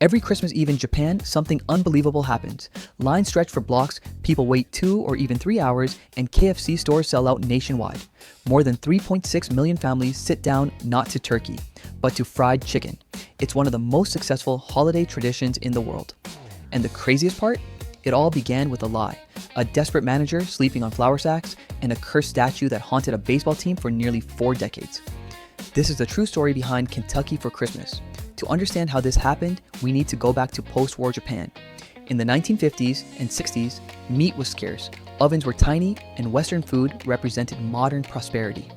Every Christmas Eve in Japan, something unbelievable happens. Lines stretch for blocks, people wait 2 or even 3 hours, and KFC stores sell out nationwide. More than 3.6 million families sit down not to turkey, but to fried chicken. It's one of the most successful holiday traditions in the world. And the craziest part? It all began with a lie. A desperate manager sleeping on flour sacks, and a cursed statue that haunted a baseball team for nearly 4 decades. This is the true story behind Kentucky for Christmas. To understand how this happened, we need to go back to post-war Japan. In the 1950s and 60s, meat was scarce, ovens were tiny, and Western food represented modern prosperity.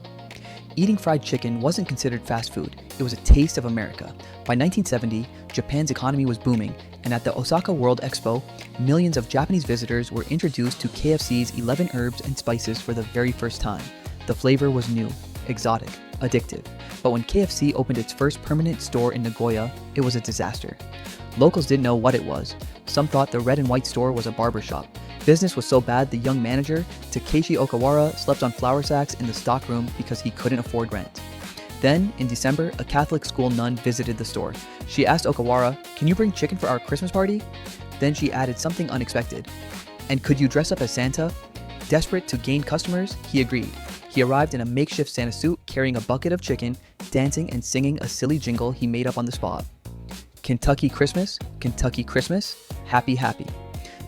Eating fried chicken wasn't considered fast food, it was a taste of America. By 1970, Japan's economy was booming, and at the Osaka World Expo, millions of Japanese visitors were introduced to KFC's 11 herbs and spices for the very first time. The flavor was new, exotic, addictive. But when KFC opened its first permanent store in Nagoya, it was a disaster. Locals didn't know what it was. Some thought the red and white store was a barbershop. Business was so bad the young manager, Takeshi Okawara, slept on flour sacks in the stockroom because he couldn't afford rent. Then, in December, a Catholic school nun visited the store. She asked Okawara, "Can you bring chicken for our Christmas party?" Then she added something unexpected. "And could you dress up as Santa?" Desperate to gain customers, he agreed. He arrived in a makeshift Santa suit, carrying a bucket of chicken, dancing and singing a silly jingle he made up on the spot. Kentucky Christmas, happy, happy.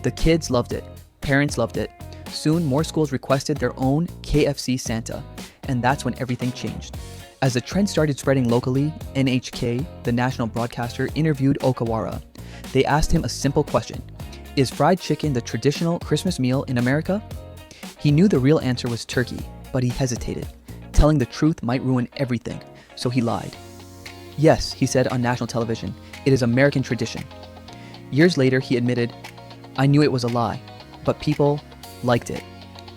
The kids loved it. Parents loved it. Soon, more schools requested their own KFC Santa, and that's when everything changed. As the trend started spreading locally, NHK, the national broadcaster, interviewed Okawara. They asked him a simple question: is fried chicken the traditional Christmas meal in America? He knew the real answer was turkey, but he hesitated. Telling the truth might ruin everything, so he lied. "Yes," he said on national television, "it is American tradition." Years later, he admitted, "I knew it was a lie, but people liked it."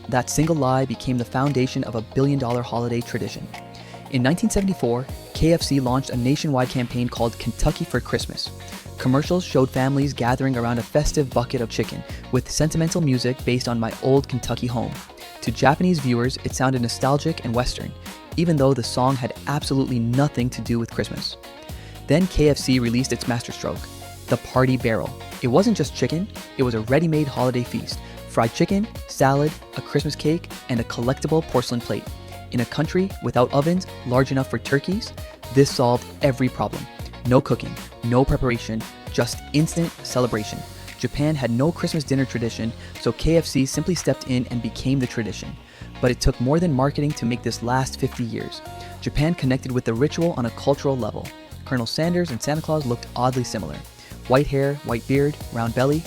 That single lie became the foundation of a billion-dollar holiday tradition. In 1974, KFC launched a nationwide campaign called Kentucky for Christmas. Commercials showed families gathering around a festive bucket of chicken, with sentimental music based on My Old Kentucky Home. To Japanese viewers, it sounded nostalgic and Western, even though the song had absolutely nothing to do with Christmas. Then KFC released its masterstroke, the Party Barrel. It wasn't just chicken, it was a ready-made holiday feast. Fried chicken, salad, a Christmas cake, and a collectible porcelain plate. In a country without ovens large enough for turkeys, this solved every problem. No cooking, no preparation, just instant celebration. Japan had no Christmas dinner tradition, so KFC simply stepped in and became the tradition. But it took more than marketing to make this last 50 years. Japan connected with the ritual on a cultural level. Colonel Sanders and Santa Claus looked oddly similar. White hair, white beard, round belly.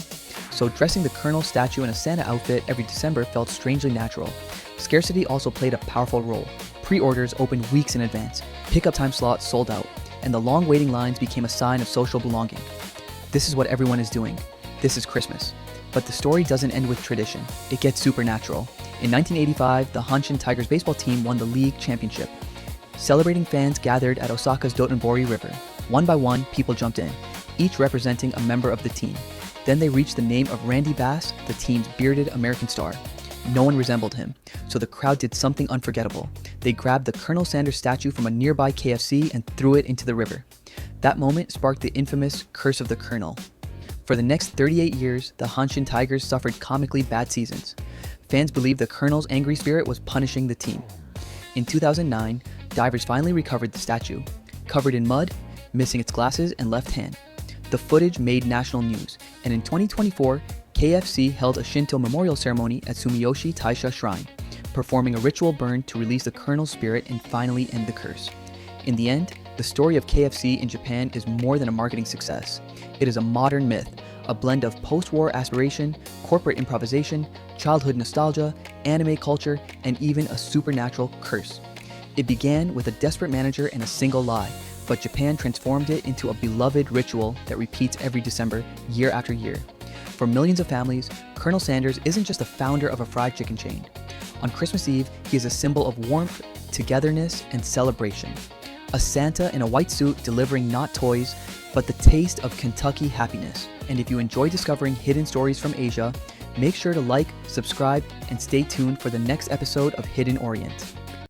So dressing the Colonel statue in a Santa outfit every December felt strangely natural. Scarcity also played a powerful role. Pre-orders opened weeks in advance. Pickup time slots sold out, and the long waiting lines became a sign of social belonging. This is what everyone is doing. This is Christmas. But the story doesn't end with tradition. It gets supernatural. In 1985, the Hanshin Tigers baseball team won the league championship. Celebrating fans gathered at Osaka's Dotonbori River. One by one, people jumped in, each representing a member of the team. Then they reached the name of Randy Bass, the team's bearded American star. No one resembled him, so the crowd did something unforgettable. They grabbed the Colonel Sanders statue from a nearby KFC and threw it into the river. That moment sparked the infamous Curse of the Colonel. For the next 38 years, the Hanshin Tigers suffered comically bad seasons. Fans believed the Colonel's angry spirit was punishing the team. In 2009, divers finally recovered the statue, covered in mud, missing its glasses and left hand. The footage made national news, and in 2024, KFC held a Shinto memorial ceremony at Sumiyoshi Taisha Shrine, performing a ritual burn to release the Colonel's spirit and finally end the curse. In the end, the story of KFC in Japan is more than a marketing success. It is a modern myth, a blend of post-war aspiration, corporate improvisation, childhood nostalgia, anime culture, and even a supernatural curse. It began with a desperate manager and a single lie, but Japan transformed it into a beloved ritual that repeats every December, year after year. For millions of families, Colonel Sanders isn't just the founder of a fried chicken chain. On Christmas Eve, he is a symbol of warmth, togetherness, and celebration. A Santa in a white suit delivering not toys, but the taste of Kentucky happiness. And if you enjoy discovering hidden stories from Asia, make sure to like, subscribe, and stay tuned for the next episode of Hidden Orient.